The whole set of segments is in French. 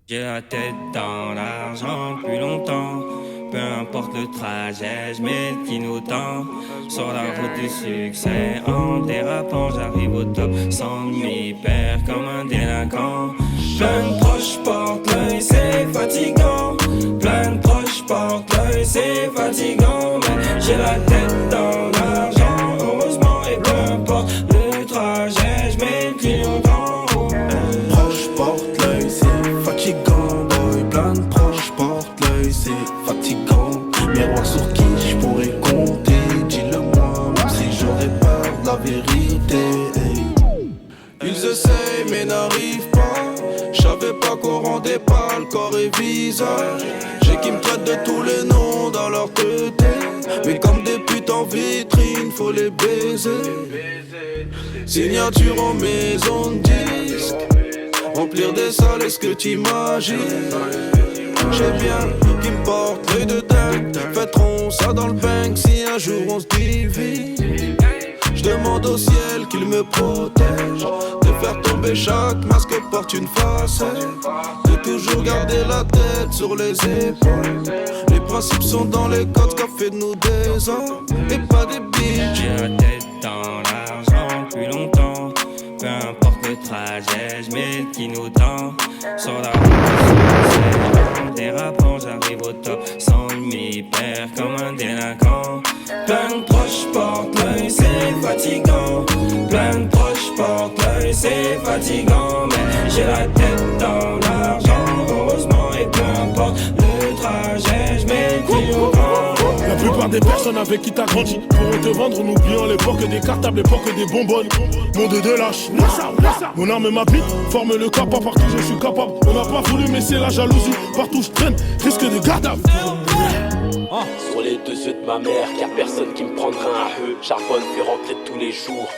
J'ai la tête dans l'argent depuis longtemps. Peu importe le trajet, je mets le quinotant. Sur la route du succès, en dérapant, j'arrive au top sans m'y perdre comme un délinquant. Plein de proches portent l'œil, c'est fatigant. Plein de proches portent l'œil, c'est fatigant. Mais j'ai la tête dans l'argent, heureusement, et peu importe le trajet, je mets le clignotant. Proche porte l'œil, c'est fatigant. Boy, plein de proches porte l'œil, c'est fatigant. Miroir sur qui je pourrais compter, dis-le-moi, même si j'aurais peur de la vérité. Ils essayent mais n'arrivent pas. J'savais pas qu'on rendait pas le corps et visage. J'ai qui me traitent de tous les noms dans leur tête. Mais comme des putes en vitrine, faut les baiser. Signature en maison de disque. Remplir des salles, est-ce que t'imagines? J'ai bien qui me porte l'œil de dingue. Fêterons ça dans le bank si un jour on se divise. J'demande au ciel qu'il me protège. De faire tomber chaque masque porte une facette. De toujours garder la tête sur les épaules. Les principes sont dans les codes qu'a fait de nous des hommes et pas des bitches. J'ai la tête dans l'argent depuis longtemps. Peu importe le trajet, je mets le quinotant. Sur la route du succès, en dérapant, j'arrive au top sans m'y perdre comme un délinquant. Plein de proches portent l'œil, c'est fatigant. Plein de proches portent l'œil, c'est fatigant. Mais j'ai la tête dans l'argent, heureusement, et peu importe le trajet, je mets le clignotant. La plupart des personnes avec qui t'as grandi pourront te vendre en oubliant l'époque des cartables, l'époque des bonbonnes. Monde de lâche, mon arme et ma bite forment le cap, pas partout je suis capable. On n'a pas voulu mais c'est la jalousie, partout je traîne, risque de garde à vue. Sur les deux yeux de ma mère, y'a personne qui me prendra un heu. Charbonne fait rentrer tous les jours,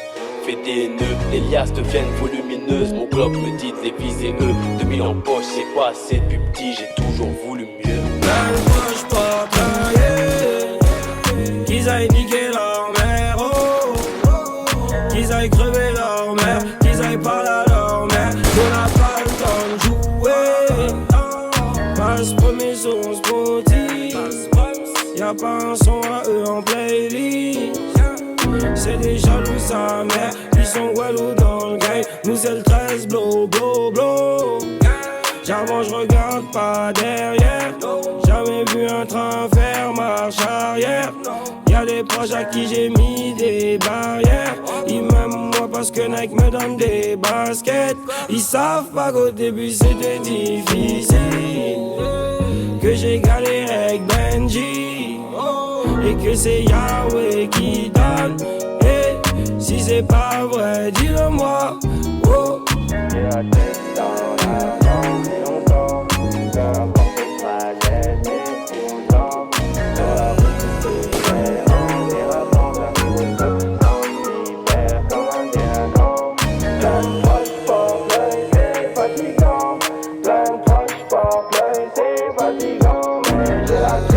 fait des nœuds. Les liasses deviennent volumineuses, mon Glock me dit de les viser eux. 2000 en poche, c'est pas assez depuis petit, j'ai toujours voulu mieux. Plein de proches portent l'œil, qu'ils aillent niquer leur mère, oh. Qu'ils aillent crever leur mère, qu'ils aillent parler à leur mère. On n'a pas le temps de jouer, passe premier son Spotify. Y'a pas un son à eux en playlist. C'est des jaloux sa mère, ils sont walou dans le game. Nous c'est le 13 blow, blow, blow. J'avance, je regarde pas derrière. Jamais vu un train faire marche arrière. Y'a des proches à qui j'ai mis des barrières. Ils m'aiment moi parce que Nike me donne des baskets. Ils savent pas qu'au début c'était difficile, que j'ai galéré avec Benji et que c'est Yahweh qui donne. Et si c'est pas vrai, dis-le-moi. Oh. J'ai la tête dans l'argent depuis longtemps. Peu importe le trajet, c'est toujours. Sur la route du succès, en dérapant, j'arrive au top sans m'y perdre comme un délinquant. Plein de proches portent l'œil, c'est fatigant. Plein de proches portent l'œil, c'est fatigant. Mais j'ai la tête